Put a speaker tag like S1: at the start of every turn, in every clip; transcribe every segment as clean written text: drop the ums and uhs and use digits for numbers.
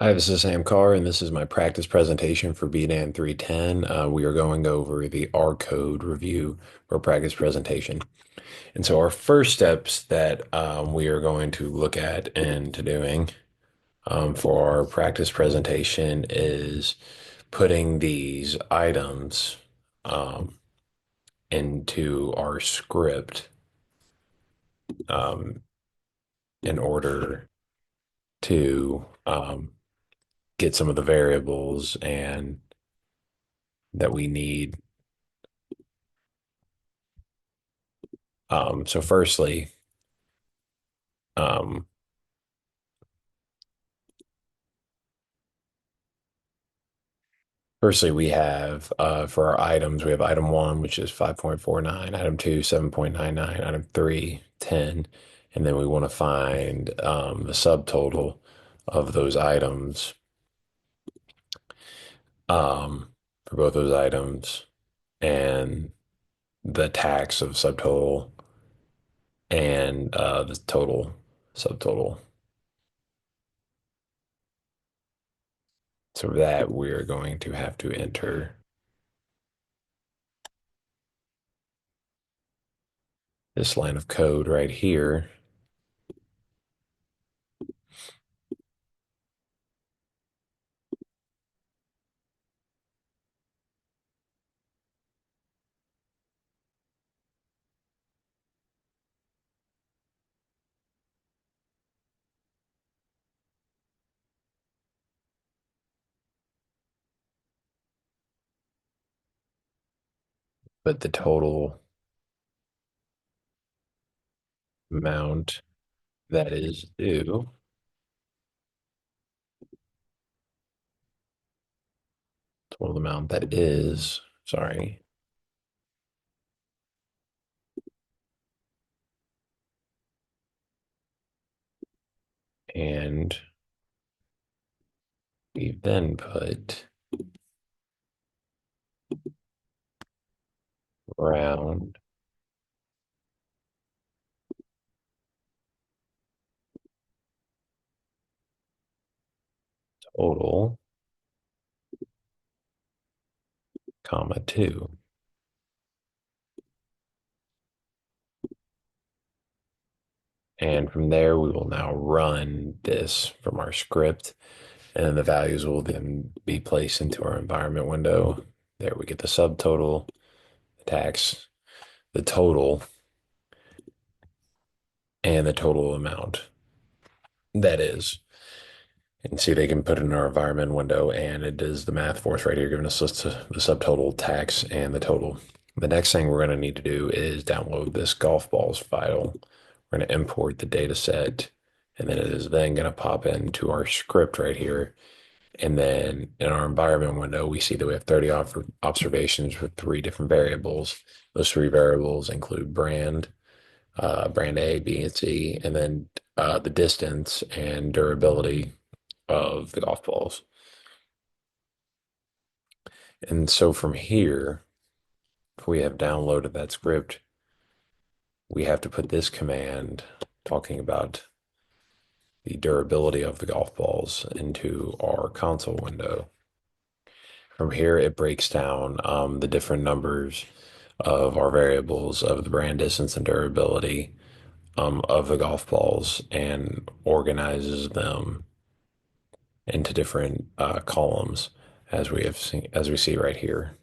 S1: Hi, this is Sam Carr, and this is my practice presentation for BDAN 310. We are going over the R code review for practice presentation. And so our first steps that we are going to look at into doing for our practice presentation is putting these items um, into our script um, in order to get some of the variables and that we need. So um, firstly, we have for our items, we have item one, which is 5.49, item two, 7.99, item three, 10, and then we want to find the subtotal of those items for both those items and the tax of subtotal and the total subtotal. So that we're going to have to enter this line of code right here. But the total amount that is due, total amount that is, sorry, and we then put round total, comma two. And from there, we will now run this from our script, and the values will then be placed into our environment window. There we get the subtotal, the tax, the total, and the total amount. That is. And see, they can put it in our environment window, and it does the math for us right here, giving us the subtotal, tax, and the total. The next thing we're going to need to do is download this golf balls file. We're going to import the data set, and then it is then going to pop into our script right here. And then in our environment window, we see that we have 30 observations with three different variables. Those three variables include brand A, B, and C, and then the distance and durability of the golf balls. And so from here, if we have downloaded that script, we have to put this command talking about the durability of the golf balls into our console window. From here, it breaks down the different numbers of our variables of the brand distance and durability of the golf balls and organizes them into different columns as we see right here.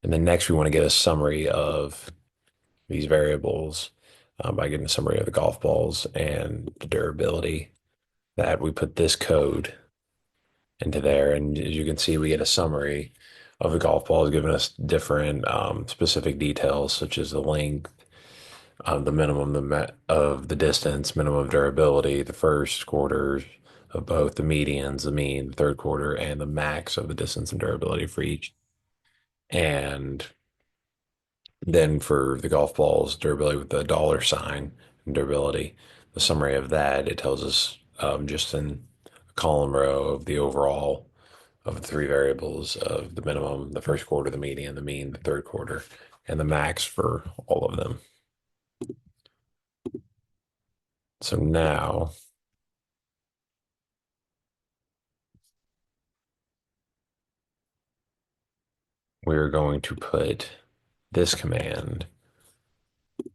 S1: And then next we want to get a summary of these variables by getting a summary of the golf balls and the durability. That we put this code into there, and as you can see, we get a summary of the golf balls giving us different specific details such as the length, the minimum of the distance, minimum durability, the first quarters of both, the medians, the mean, the third quarter, and the max of the distance and durability for each. And then for the golf balls, durability with the dollar sign and durability, the summary of that, it tells us just in a column row of the overall of the three variables of the minimum, the first quarter, the median, the mean, the third quarter, and the max for all of them. So now we're going to put this command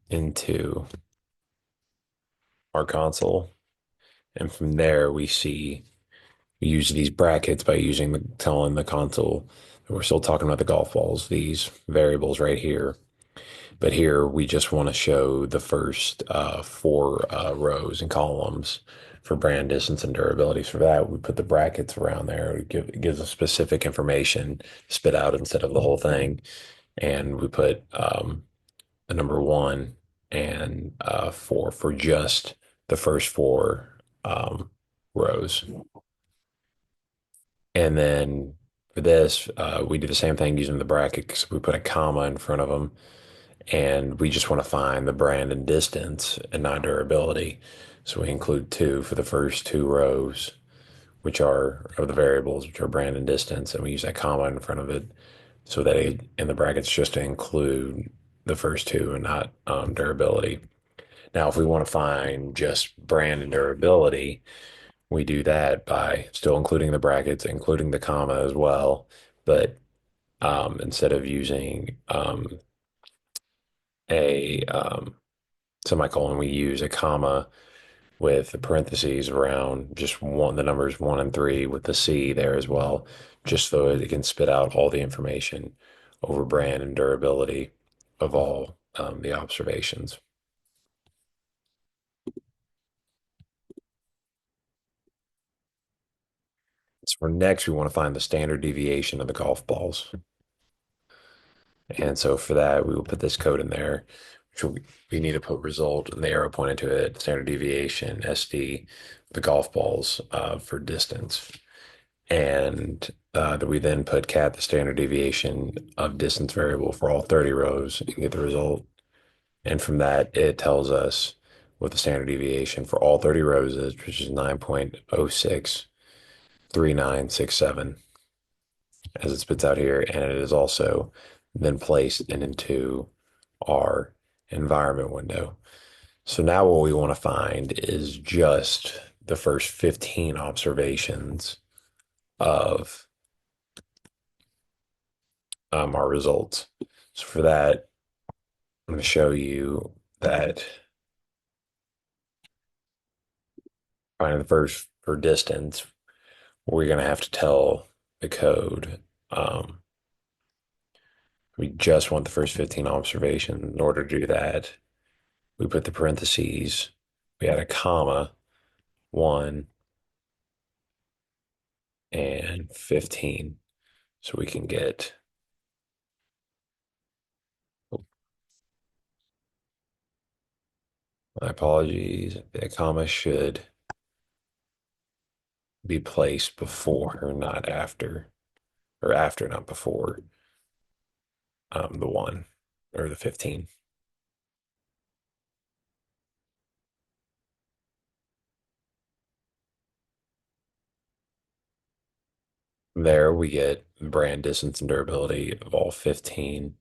S1: into our console. And from there, we use these brackets by telling the console that we're still talking about the golf balls, these variables right here. But here we just want to show the first four rows and columns for brand distance and durability. So for that, we put the brackets around there. It gives us specific information spit out instead of the whole thing. And we put the number one and four for just the first four rows. And then for this, we do the same thing using the bracket because we put a comma in front of them. And we just want to find the brand and distance and not durability. So we include two for the first two rows, which are of the variables, which are brand and distance. And we use that comma in front of it so that in the brackets just to include the first two and not durability. Now, if we want to find just brand and durability, we do that by still including the brackets, including the comma as well. But instead of using a semicolon, we use a comma with the parentheses around just one, the numbers one and three with the C there as well, just so it can spit out all the information over brand and durability of all the observations. So for next, we want to find the standard deviation of the golf balls. And so for that, we will put this code in there, which we need to put result and the arrow pointed to it, standard deviation, SD, the golf balls for distance. And that we then put cat the standard deviation of distance variable for all 30 rows and get the result. And from that, it tells us what the standard deviation for all 30 rows is, which is 9.063967 as it spits out here. And it is also then placed into our environment window. So now what we want to find is just the first 15 observations of our results. So for that, I'm going to show you that finding the first for distance, we're going to have to tell the code. We just want the first 15 observations. In order to do that, we put the parentheses, we add a comma, 1 and 15. So we can get, oh, my apologies, the comma should be placed before, not after, or after, not before the 1 or the 15. There we get brand distance and durability of all 15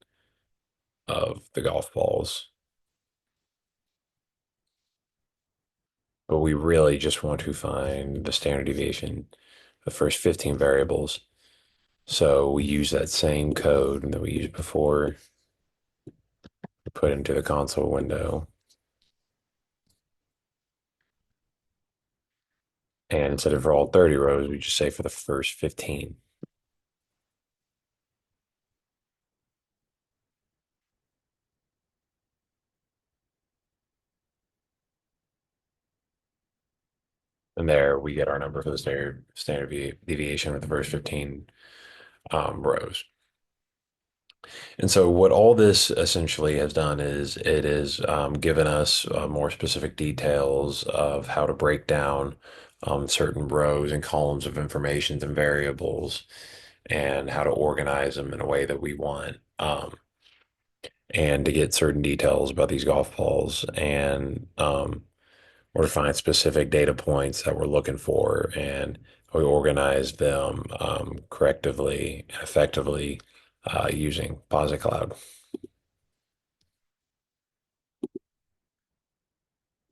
S1: of the golf balls. But we really just want to find the standard deviation, the first 15 variables. So we use that same code that we used before to put into the console window. And instead of for all 30 rows, we just say for the first 15. And there we get our number for the standard deviation for the first 15 rows. And so what all this essentially has done is it has given us more specific details of how to break down certain rows and columns of information and variables and how to organize them in a way that we want. And to get certain details about these golf balls and or to find specific data points that we're looking for, and we organize them correctively and effectively using Posit Cloud.